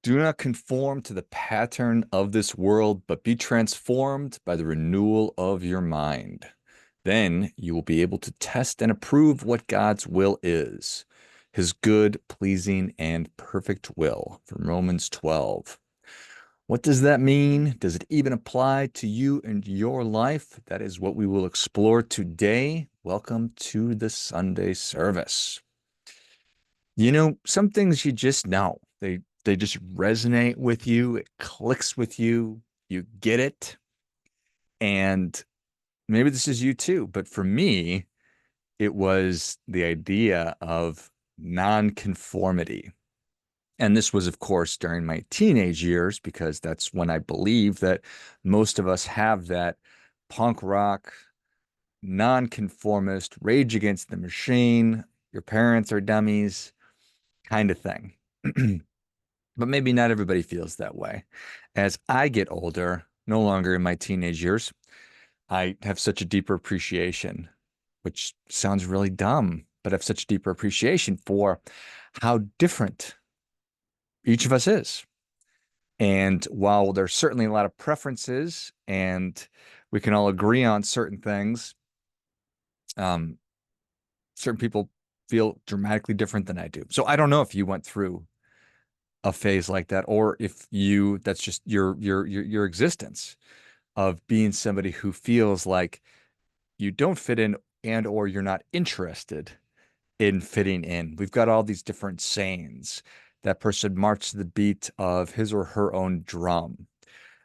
Do not conform to the pattern of this world, but be transformed by the renewal of your mind. Then you will be able to test and approve what God's will is, his good, pleasing, and perfect will. From Romans 12. What does that mean? Does it even apply to you and your life? That is what we will explore today. Welcome to the Sunday service. Some things you just know. They just resonate with you. It clicks with you. You get it. And maybe this is you too, but for me, it was the idea of non-conformity. And this was, of course, during my teenage years, because that's when I believe that most of us have that punk rock, non-conformist, rage against the machine, your parents are dummies kind of thing. But maybe not everybody feels that way. As I get older, no longer in my teenage years, I have such a deeper appreciation, which sounds really dumb, but I have such a deeper appreciation for how different each of us is. And while there's certainly a lot of preferences and we can all agree on certain things, um, certain people feel dramatically different than I do. So I don't know if you went through a phase like that, or if that's just your existence of being somebody who feels like you don't fit in and or you're not interested in fitting in. We've got all these different sayings. That person marched to the beat of his or her own drum.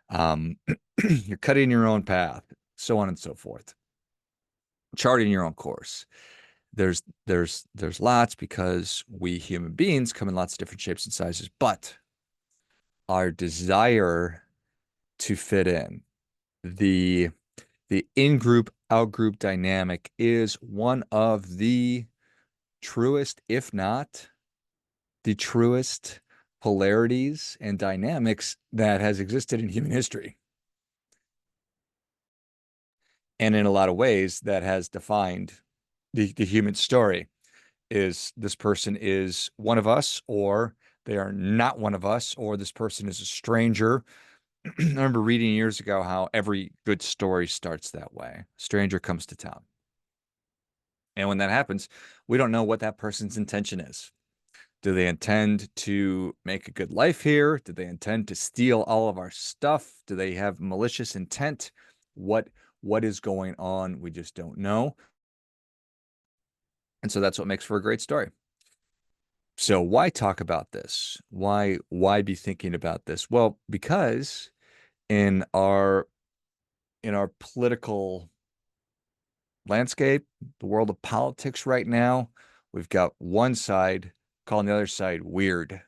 Um, you're cutting your own path, so on and so forth. Charting your own course. There's lots because we human beings come in lots of different shapes and sizes, but our desire to fit in, the the in-group out-group dynamic is one of the truest, if not the truest polarities and dynamics that has existed in human history. And in a lot of ways, that has defined the human story. Is this person is one of us, or they are not one of us, or this person is a stranger. I remember reading years ago how every good story starts that way. A stranger comes to town. And when that happens, we don't know what that person's intention is. Do they intend to make a good life here? Do they intend to steal all of our stuff? Do they have malicious intent? What what is going on? We just don't know. And so that's what makes for a great story. So why talk about this? Why be thinking about this? Well, because in our political landscape, the world of politics right now, we've got one side calling the other side weird,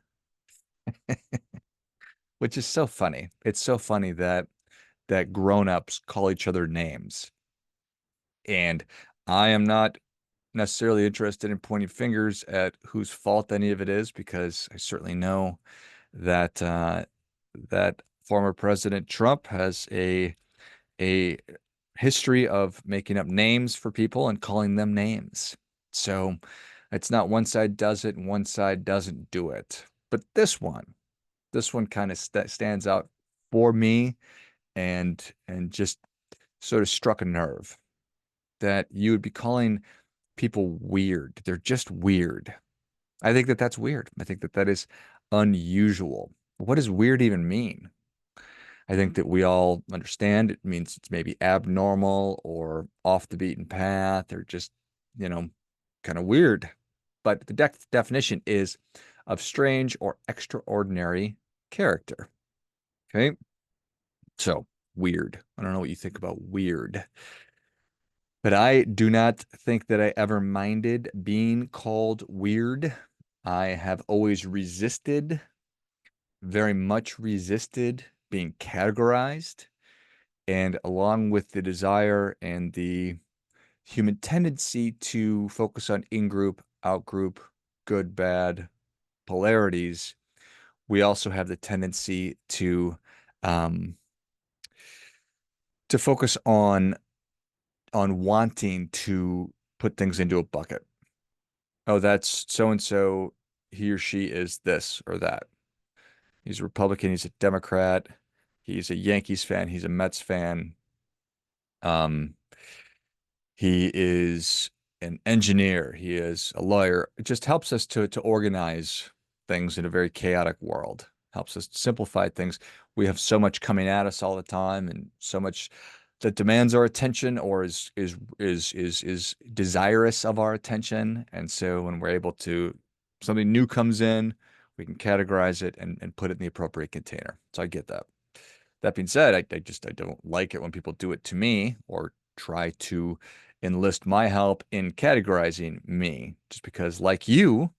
which is so funny. It's so funny that grown-ups call each other names. And I am not necessarily interested in pointing fingers at whose fault any of it is, because I certainly know that that former President Trump has a history of making up names for people and calling them names. So it's not one side does it and one side doesn't do it. But this one kind of stands out for me, and just sort of struck a nerve that you would be calling people weird. They're just weird. I think that that's weird. I think that that is unusual. What does weird even mean? I think that we all understand it means it's maybe abnormal or off the beaten path or just, you know, kind of weird. But the definition is of strange or extraordinary character. Okay. So weird. I don't know what you think about weird, but I do not think that I ever minded being called weird. I have always resisted, very much resisted being categorized. And along with the desire and the human tendency to focus on in-group, out-group, good, bad polarities, we also have the tendency um, to focus on wanting to put things into a bucket. Oh, that's so and so, he or she is this or that. He's a Republican. He's a Democrat. He's a Yankees fan. He's a Mets fan. Um, he is an engineer. He is a lawyer. It just helps us to organize things in a very chaotic world. Helps us simplify things. We have so much coming at us all the time, and so much that demands our attention or is desirous of our attention. And so when we're able to something new comes in, we can categorize it and put it in the appropriate container. So I get that. That being said, I don't like it when people do it to me or try to enlist my help in categorizing me, just because, like you,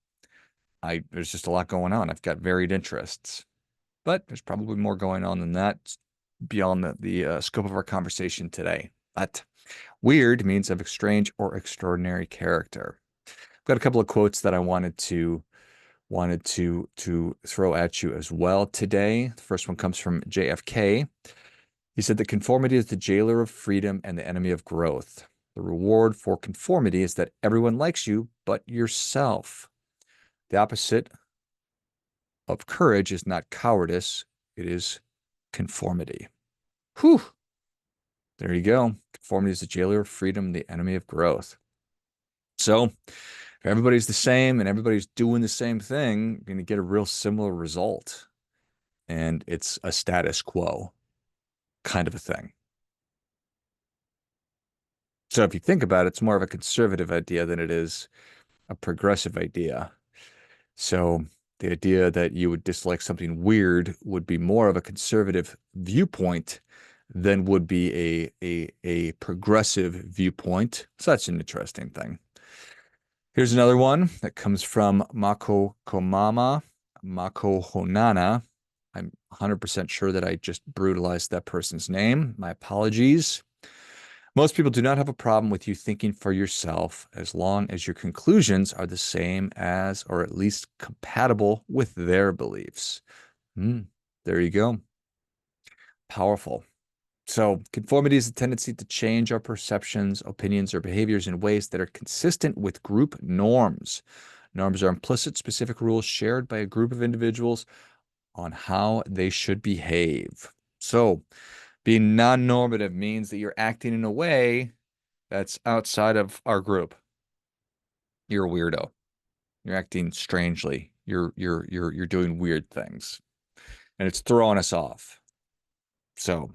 I there's just a lot going on. I've got varied interests, but there's probably more going on than that beyond the scope of our conversation today. But weird means of strange or extraordinary character. I've got a couple of quotes that I wanted to throw at you as well today. The first one comes from JFK. He said that conformity is the jailer of freedom and the enemy of growth. The reward for conformity is that everyone likes you but yourself. The opposite of courage is not cowardice, it is conformity. Whew. There you go. Conformity is the jailer of freedom, the enemy of growth. So, if everybody's the same and everybody's doing the same thing, you're going to get a real similar result. And it's a status quo kind of a thing. So, if you think about it, it's more of a conservative idea than it is a progressive idea. So, the idea that you would dislike something weird would be more of a conservative viewpoint than would be a progressive viewpoint. So that's an interesting thing. Here's another one that comes from Mako Komama, Mako Honana. I'm 100% sure that I just brutalized that person's name. My apologies. Most people do not have a problem with you thinking for yourself as long as your conclusions are the same as, or at least compatible with their beliefs. There you go. Powerful. So, conformity is the tendency to change our perceptions, opinions, or behaviors in ways that are consistent with group norms. Norms are implicit, specific rules shared by a group of individuals on how they should behave. So, being non-normative means that you're acting in a way that's outside of our group. You're a weirdo. You're acting strangely. You're doing weird things, and it's throwing us off. So,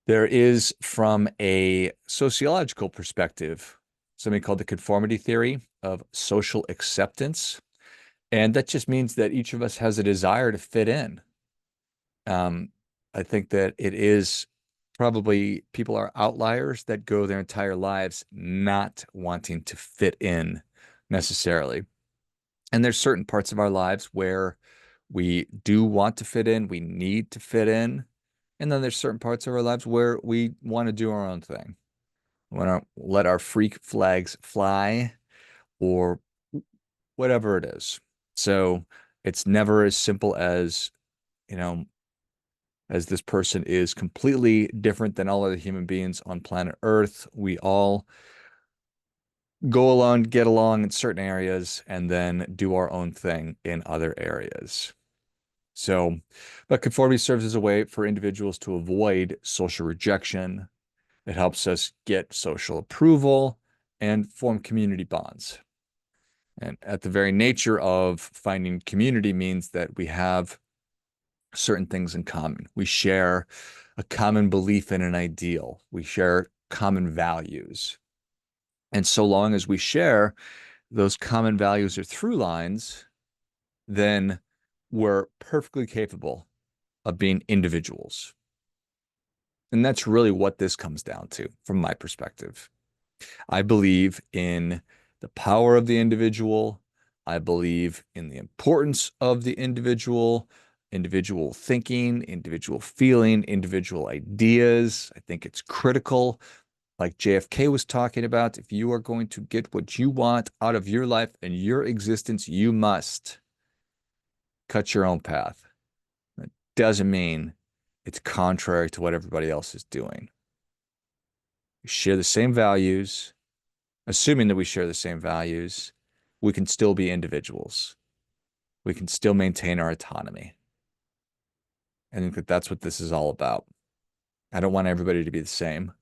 there is, from a sociological perspective, something called the conformity theory of social acceptance. And that just means that each of us has a desire to fit in. Um, I think that it is probably people are outliers that go their entire lives not wanting to fit in necessarily. And there's certain parts of our lives where we do want to fit in, we need to fit in. And then there's certain parts of our lives where we want to do our own thing. We want to let our freak flags fly or whatever it is. So it's never as simple as, you know, as this person is completely different than all other human beings on planet Earth. We all go along, get along in certain areas, and then do our own thing in other areas. So, but conformity serves as a way for individuals to avoid social rejection. It helps us get social approval and form community bonds. And at the very nature of finding community means that we have certain things in common. We share a common belief in an ideal. We share common values. And so long as we share those common values or through lines, then we're perfectly capable of being individuals. And that's really what this comes down to from my perspective. I believe in the power of the individual. I believe in the importance of the individual, individual thinking, individual feeling, individual ideas. I think it's critical. Like JFK was talking about, if you are going to get what you want out of your life and your existence, you must cut your own path. That doesn't mean it's contrary to what everybody else is doing. We share the same values. Assuming that we share the same values, we can still be individuals. we can still maintain our autonomy. I think that that's what this is all about. I don't want everybody to be the same.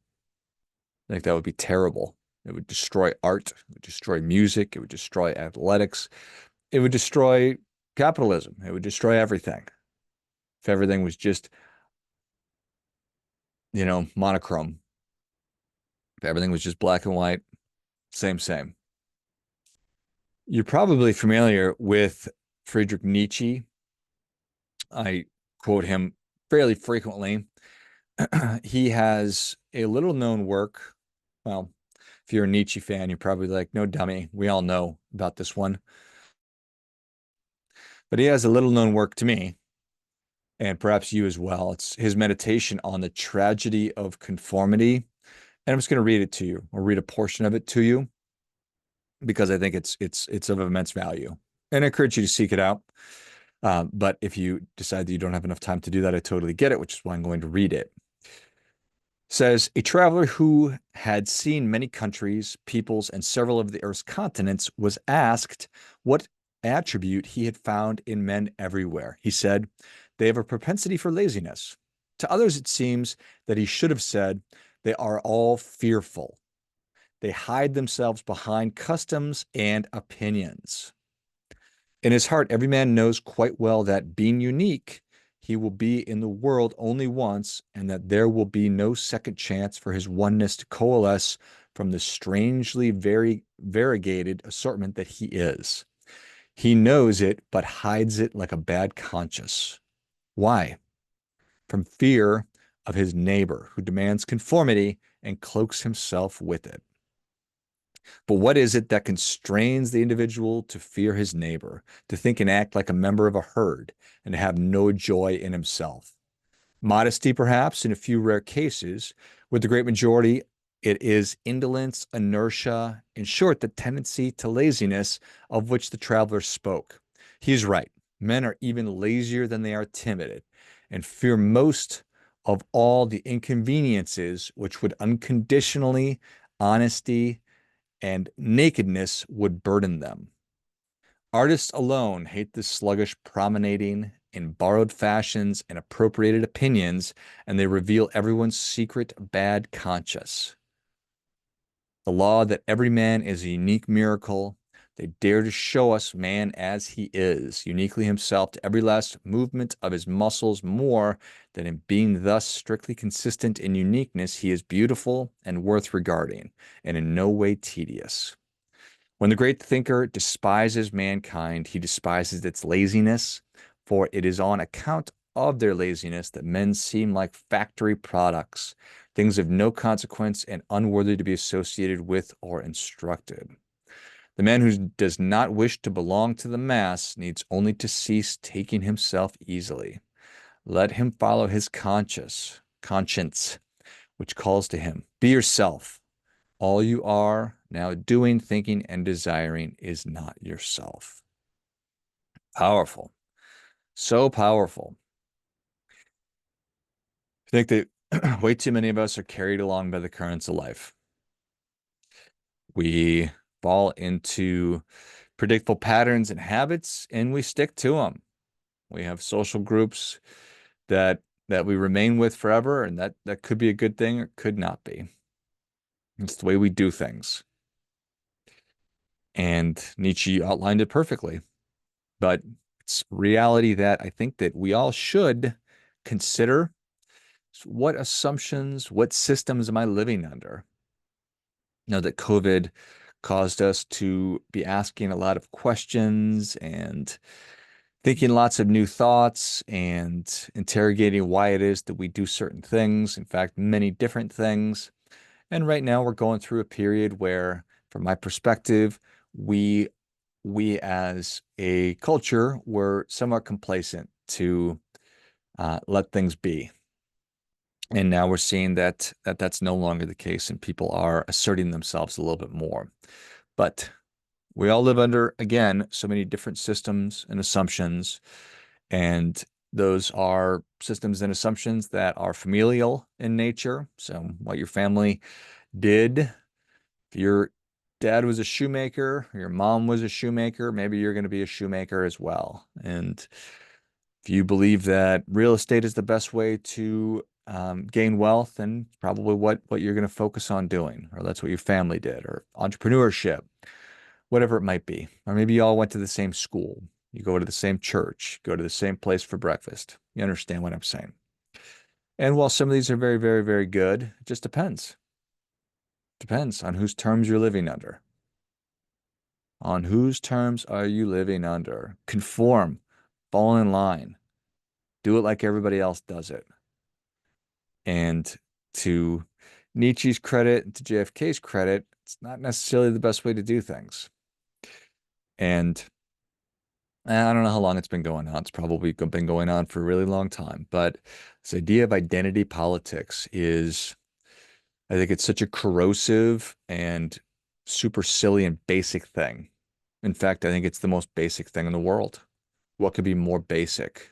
I think that would be terrible. It would destroy art, it would destroy music, it would destroy athletics, it would destroy capitalism, it would destroy everything. If everything was just, monochrome, if everything was just black and white, same, same. You're probably familiar with Friedrich Nietzsche. I quote him fairly frequently. He has a little known work. Well, if you're a Nietzsche fan, you're probably like, no, dummy. We all know about this one. But he has a little known work to me, and perhaps you as well. It's his meditation on the tragedy of conformity. And I'm just going to read it to you, or read a portion of it to you, because I think it's of immense value. And I encourage you to seek it out. But if you decide that you don't have enough time to do that, I totally get it, which is why I'm going to read it. Says a traveler who had seen many countries, peoples, and several of the Earth's continents was asked what attribute he had found in men everywhere. He said, they have a propensity for laziness. To others, it seems that he should have said, they are all fearful. They hide themselves behind customs and opinions. In his heart, every man knows quite well that being unique, he will be in the world only once, and that there will be no second chance for his oneness to coalesce from the strangely variegated assortment that he is. He knows it, but hides it like a bad conscience. Why? From fear of his neighbor, who demands conformity and cloaks himself with it. But what is it that constrains the individual to fear his neighbor, to think and act like a member of a herd, and to have no joy in himself? Modesty, perhaps, in a few rare cases. With the great majority, it is indolence, inertia, in short, the tendency to laziness of which the traveler spoke. He is right. Men are even lazier than they are timid, and fear most of all the inconveniences which would unconditionally honesty and nakedness would burden them. Artists alone hate this sluggish promenading in borrowed fashions and appropriated opinions, and they reveal everyone's secret bad conscience. The law that every man is a unique miracle, they dare to show us man as he is, uniquely himself to every last movement of his muscles, more than in being thus strictly consistent in uniqueness, he is beautiful and worth regarding, and in no way tedious. When the great thinker despises mankind, he despises its laziness, for it is on account of their laziness that men seem like factory products, things of no consequence and unworthy to be associated with or instructed. The man who does not wish to belong to the mass needs only to cease taking himself easily. Let him follow his conscience, which calls to him, be yourself. All you are now doing, thinking, and desiring is not yourself. Powerful. So powerful. I think that way too many of us are carried along by the currents of life. We fall into predictable patterns and habits, and we stick to them. We have social groups that we remain with forever, and that could be a good thing or could not be. It's the way we do things. And Nietzsche outlined it perfectly. But it's reality that I think that we all should consider. What assumptions, what systems am I living under? That COVID caused us to be asking a lot of questions and thinking lots of new thoughts and interrogating why it is that we do certain things, in fact, many different things. And right now we're going through a period where, from my perspective, we we as a culture were somewhat complacent to let things be. And now we're seeing that that's no longer the case, and people are asserting themselves a little bit more. But we all live under, again, so many different systems and assumptions, and those are systems and assumptions that are familial in nature. So what your family did, if you're dad was a shoemaker, your mom was a shoemaker, maybe you're going to be a shoemaker as well. And if you believe that real estate is the best way to gain wealth, then probably what you're going to focus on doing, or that's what your family did, or entrepreneurship, whatever it might be. Or maybe you all went to the same school, you go to the same church, go to the same place for breakfast. You understand what I'm saying? And while some of these are very, very, very good, it just depends. Depends on whose terms you're living under. On whose terms are you living under? Conform, fall in line, do it like everybody else does it. And to Nietzsche's credit and to JFK's credit, it's not necessarily the best way to do things. And I don't know how long it's been going on. It's probably been going on for a really long time. But this idea of identity politics is, I think it's such a corrosive and super silly and basic thing. In fact, I think it's the most basic thing in the world. What could be more basic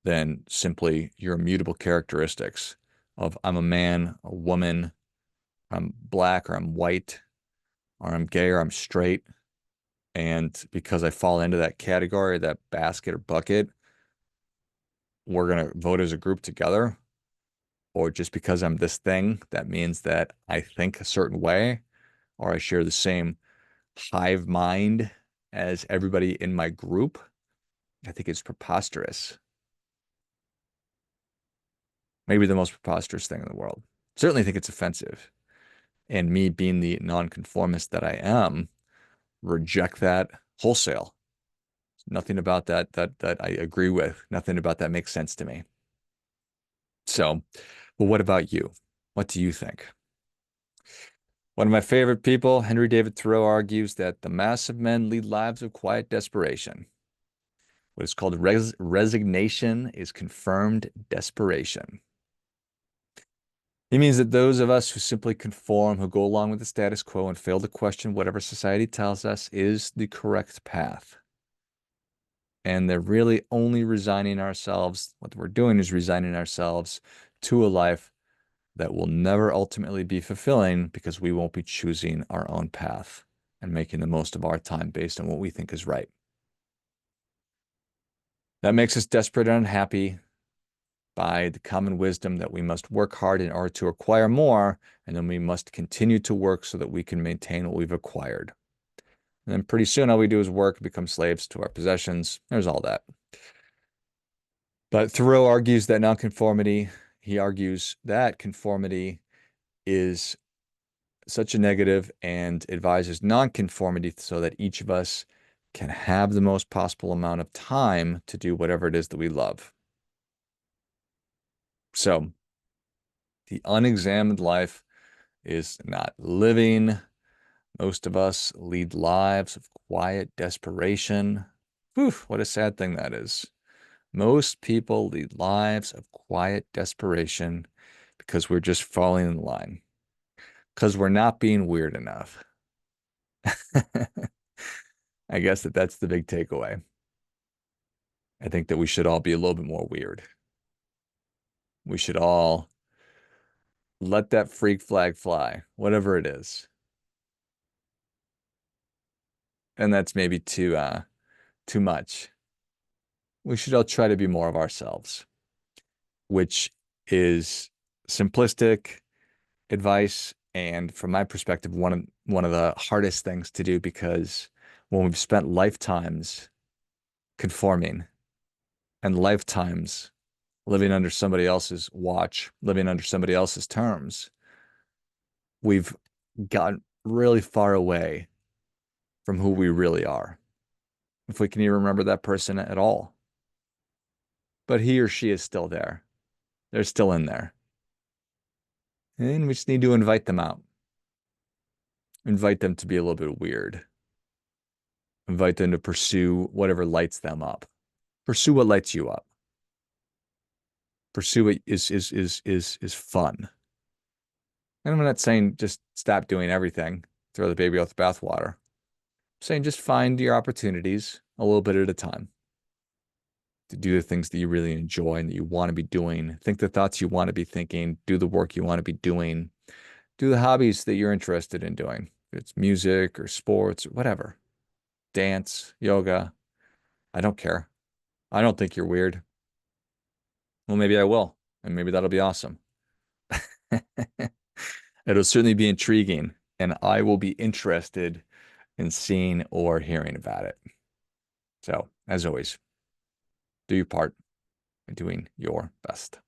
than simply your immutable characteristics of I'm a man, a woman, I'm black or I'm white, or I'm gay or I'm straight. And because I fall into that category, that basket or bucket, we're going to vote as a group together. Or just because I'm this thing, that means that I think a certain way, or I share the same hive mind as everybody in my group. I think it's preposterous. Maybe the most preposterous thing in the world. Certainly think it's offensive. And me being the nonconformist that I am, reject that wholesale. Nothing about that I agree with. Nothing about that makes sense to me. So, well, what about you? What do you think? One of my favorite people, Henry David Thoreau, argues that the mass of men lead lives of quiet desperation. What is called resignation is confirmed desperation. He means that those of us who simply conform, who go along with the status quo and fail to question whatever society tells us is the correct path. And they're really only resigning ourselves. What we're doing is resigning ourselves to a life that will never ultimately be fulfilling because we won't be choosing our own path and making the most of our time based on what we think is right. That makes us desperate and unhappy by the common wisdom that we must work hard in order to acquire more, and then we must continue to work so that we can maintain what we've acquired. And then pretty soon all we do is work, become slaves to our possessions. There's all that. But Thoreau argues that nonconformity, he argues that conformity is such a negative and advises nonconformity so that each of us can have the most possible amount of time to do whatever it is that we love. So the unexamined life is not living. Most of us lead lives of quiet desperation. Whew, what a sad thing that is. Most people lead lives of quiet desperation because we're just falling in line, because we're not being weird enough. I guess that's the big takeaway. I think that we should all be a little bit more weird. We should all let that freak flag fly, whatever it is. And that's maybe too much. We should all try to be more of ourselves, which is simplistic advice, and from my perspective, one of the hardest things to do, because when we've spent lifetimes conforming and lifetimes living under somebody else's watch, living under somebody else's terms, we've gotten really far away from who we really are, if we can even remember that person at all. But he or she is still there. They're still in there. And we just need to invite them out. Invite them to be a little bit weird. Invite them to pursue whatever lights them up. Pursue what lights you up. Pursue what is fun. And I'm not saying just stop doing everything, throw the baby out the bathwater. I'm saying just find your opportunities a little bit at a time to do the things that you really enjoy and that you want to be doing. Think the thoughts you want to be thinking. Do the work you want to be doing. Do the hobbies that you're interested in doing. If it's music or sports, whatever, dance, yoga, I don't care. I don't think you're weird. Well, maybe I will, and maybe that'll be awesome. It'll certainly be intriguing, and I will be interested in seeing or hearing about it. So, as always, do your part by doing your best.